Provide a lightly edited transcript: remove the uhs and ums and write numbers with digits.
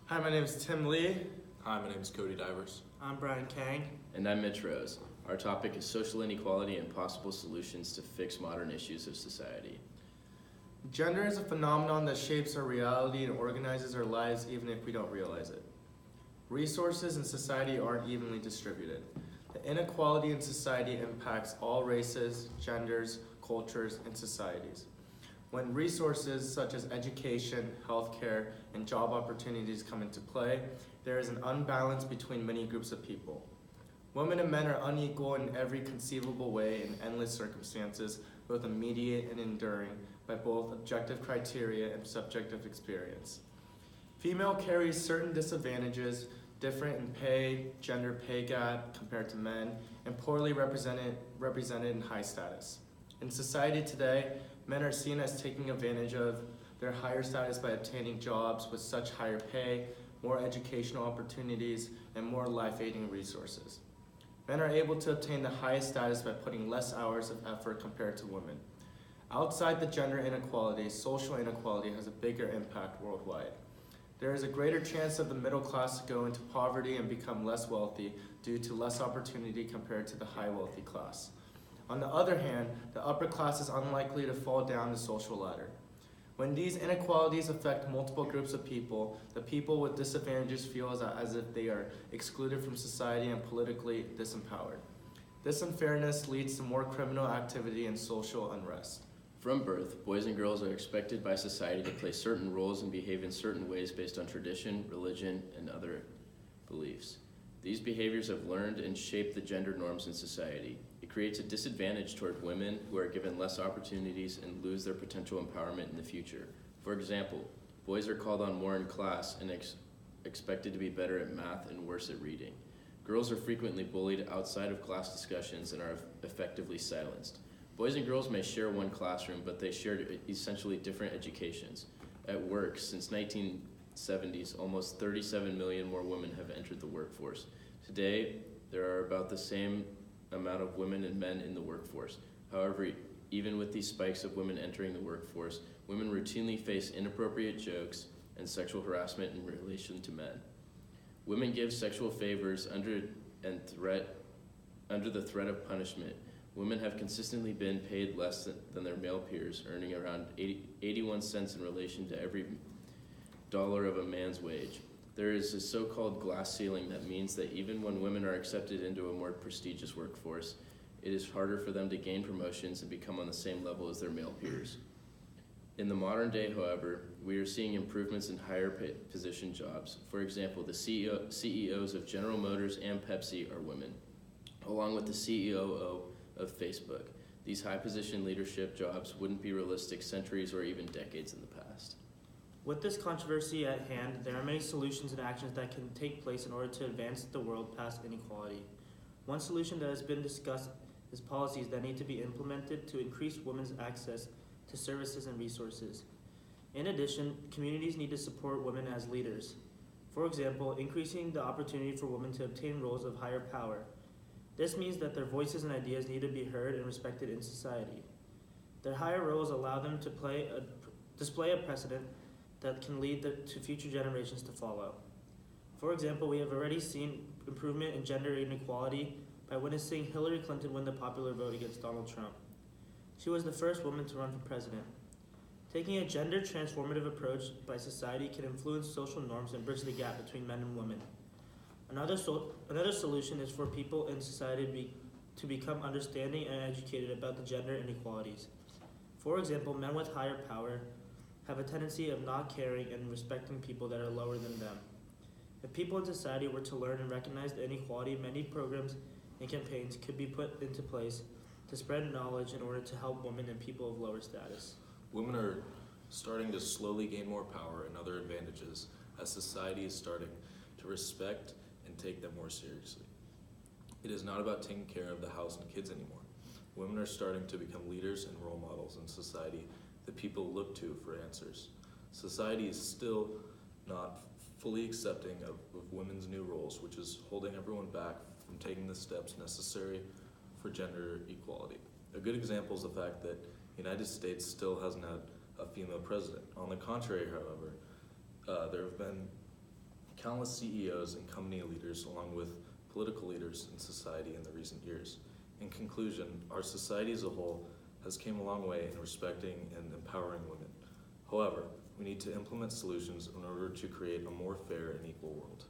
Hi, my name is Tim Lee. Hi, my name is Cody Divers. I'm Brian Kang. And I'm Mitch Rose. Our topic is social inequality and possible solutions to fix modern issues of society. Gender is a phenomenon that shapes our reality and organizes our lives even if we don't realize it. Resources in society aren't evenly distributed. The inequality in society impacts all races, genders, cultures, and societies. When resources such as education, healthcare, and job opportunities come into play, there is an unbalance between many groups of people. Women and men are unequal in every conceivable way in endless circumstances, both immediate and enduring, by both objective criteria and subjective experience. Female carries certain disadvantages, different in pay, gender pay gap compared to men, and poorly represented in high status. In society today, men are seen as taking advantage of their higher status by obtaining jobs with such higher pay, more educational opportunities, and more life-aiding resources. Men are able to obtain the highest status by putting less hours of effort compared to women. Outside the gender inequality, social inequality has a bigger impact worldwide. There is a greater chance of the middle class to go into poverty and become less wealthy due to less opportunity compared to the high wealthy class. On the other hand, the upper class is unlikely to fall down the social ladder. When these inequalities affect multiple groups of people, the people with disadvantages feel as if they are excluded from society and politically disempowered. This unfairness leads to more criminal activity and social unrest. From birth, boys and girls are expected by society to play certain roles and behave in certain ways based on tradition, religion, and other beliefs. These behaviors have learned and shaped the gender norms in society. It creates a disadvantage toward women who are given less opportunities and lose their potential empowerment in the future. For example, boys are called on more in class and expected to be better at math and worse at reading. Girls are frequently bullied outside of class discussions and are effectively silenced. Boys and girls may share one classroom, but they share essentially different educations. At work, since 1970s, almost 37 million more women have entered the workforce. Today, there are about the same amount of women and men in the workforce. However, even with these spikes of women entering the workforce, women routinely face inappropriate jokes and sexual harassment in relation to men. Women give sexual favors under the threat of punishment. Women have consistently been paid less than their male peers, earning around 81 cents in relation to every dollar of a man's wage. There is a so-called glass ceiling that means that even when women are accepted into a more prestigious workforce, it is harder for them to gain promotions and become on the same level as their male peers. In the modern day, however, we are seeing improvements in higher position jobs. For example, the CEOs of General Motors and Pepsi are women, along with the COO of Facebook. These high position leadership jobs wouldn't be realistic centuries or even decades in the past. With this controversy at hand, there are many solutions and actions that can take place in order to advance the world past inequality. One solution that has been discussed is policies that need to be implemented to increase women's access to services and resources. In addition, communities need to support women as leaders. For example, increasing the opportunity for women to obtain roles of higher power. This means that their voices and ideas need to be heard and respected in society. Their higher roles allow them to display a precedent that can lead to future generations to follow. For example, we have already seen improvement in gender inequality by witnessing Hillary Clinton win the popular vote against Donald Trump. She was the first woman to run for president. Taking a gender transformative approach by society can influence social norms and bridge the gap between men and women. Another solution is for people in society to become understanding and educated about the gender inequalities. For example, men with higher power have a tendency of not caring and respecting people that are lower than them. If people in society were to learn and recognize the inequality, many programs and campaigns could be put into place to spread knowledge in order to help women and people of lower status. Women are starting to slowly gain more power and other advantages as society is starting to respect and take them more seriously. It is not about taking care of the house and kids anymore. Women are starting to become leaders and role models in society that people look to for answers. Society is still not fully accepting of women's new roles, which is holding everyone back from taking the steps necessary for gender equality. A good example is the fact that the United States still hasn't had a female president. On the contrary, however, there have been countless CEOs and company leaders, along with political leaders in society in the recent years. In conclusion, our society as a whole has came a long way in respecting and empowering women. However, we need to implement solutions in order to create a more fair and equal world.